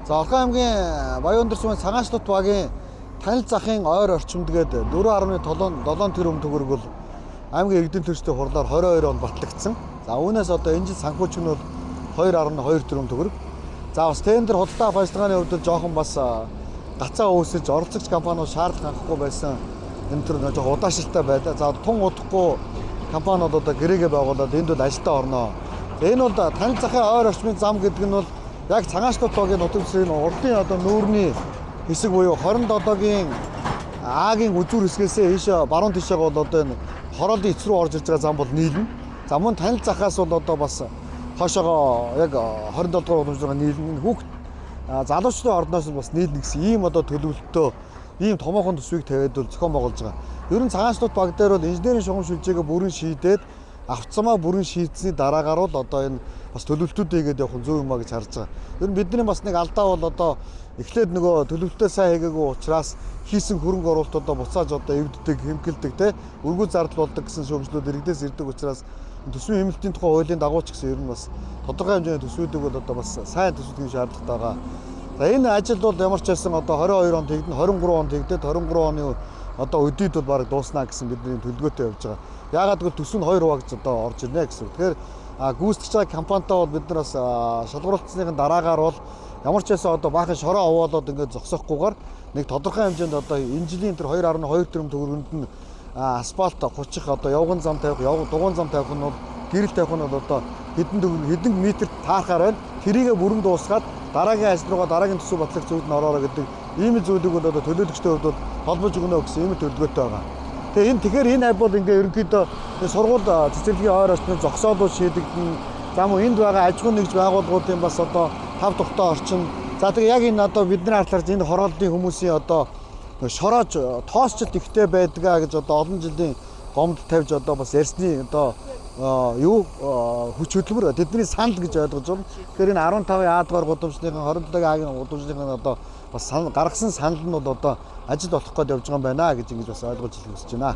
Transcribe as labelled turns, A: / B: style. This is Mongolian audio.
A: За Орхон аймгийн Баян Өндөрсмөн Цагаанчлут багийн танил захын ойр орчимдгээд 4.7 тэрбум төгрөг бол аймгийн иргэдийн төрчтэй хурлаар 22 онд батлагдсан. За үүнээс одоо энэ жил санхүүч нь бол 2.2 тэрбум төгрөг. За бас тендер худалдаа авах ажиллагааны хувьд жоохон бас гацаа үүсэж оролцогч компаниуд шаардлага хангахгүй байсан. Энэ төр жоохон удаашилтай байлаа. За тун удахгүй компаниуд одоо гэрээгээ байгуулад энд бол ажилдаа орно. Энэ бол танил захын ойр орчмын зам гэдэг нь бол яг Цагаанчлут багийн нутаг дэвсгэрийн урдын одоо нүүрний хэсэг буюу 27-гийн Агийн үзүүр хэсгээс ийшээ баруун тишээ бол одоо энэ хороолын эц рүү орж ирж байгаа зам бол нийлнэ. За мөн танил захаас бол одоо бас хойшоогоо яг 27 дугаар уламжлалгаа нийлнэ. Хүүхд залуучдын ордноос бас нийлнэ гэсэн ийм одоо төлөвлөлтөө ийм томоохон төсвийг тавиад бол зохион байгуулж байгаа. Ер нь Цагаанчлут баг дээр бол инженерийн шугам шилжээгээ бүрэн шийдээд авцамаа бүрэн шийдсэний дараагаар бол одоо энэ бас төлөвлөлтүүд хийгээд явах зөв юм а гэж харж байгаа. Ер нь бидний бас нэг алдаа бол одоо эхлээд нөгөө төлөвлөлтөө сайн хийгээгүй учраас хийсэн хөрөнгө оруулалт одоо буцааж одоо эвддэг, хэмгэлдэг те өргөө зардал болдог гэсэн шүүмжлүүд иргэдээс ирдэг учраас төсвийн хэмнэлтийн тухай хуулийн дагуу ч гэсэн ер нь бас тодорхой хэмжээний төсвүүдийг бол одоо бас сайн төсвөдгийн шаардлагатай байгаа. За энэ ажил бол ямар ч байсан одоо 22 онд хийгдэн 23 онд хийгдээд 23 оны одоо өдийд бол бараг дууснаа гэсэн бидний төлөвлөгөөтэй явж байгаа. Яагаад гэвэл төсөв нь 2 хуваагдаж одоо орж ирнэ гэсэн. Тэгэхээр гүйцэтгэж байгаа компанитай бол бид нар бас шалгуулалтсны дараагаар бол ямар ч байсан одоо баахан шороо овоолоод ингээд зогсохгүйгээр нэг тодорхой хэмжээнд одоо энэ жилийн тэр 2.2 тэрбум төгрөгөнд нь асфальт хучих одоо явган зам тавих, дугуйн зам тавих нь бол гэрэл тавих нь бол одоо хэдэн метр таарахаар байна. Тэрийгэ бүрэн дуусгаад дараагийн ажил руугаа дараагийн төсөв батлах зүйлд нь ороорой гэдэг ийм зүйлийг бол одоо төлөөлөгчдийн хувьд бол холбож өгнө гэсэн ийм төлөвлөгөөтэй байгаа. Тэгэхээр энэ ай бол ингээ ерөнхийдөө сургууль цэцэрлэгийн ойр орчмыг зогсоолууд шийдэгдэн. За мөн энд байгаа аж ахуйн нэгж байгууллагуудын бас одоо тав тухтай орчин. За тэгээ яг энэ одоо бидний харахаар энэ хорооллын хүмүүсийн одоо шороож тоосчлт ихтэй байдгаа гэж одоо олон жилийн гомдол тавьж одоо бас ярьсны одоо хүч хөдөлмөр тэдний санал гэж ойлгож байна. Тэгэхээр энэ 15 А дугаар гудамжныхан 27 А-гийн гудамжныхан одоо бас гаргасан санал нь бол одоо ажил болох гээд явж байгаа юм байна гэж ингэж бас ойлгож хэлэх хүсэж байна.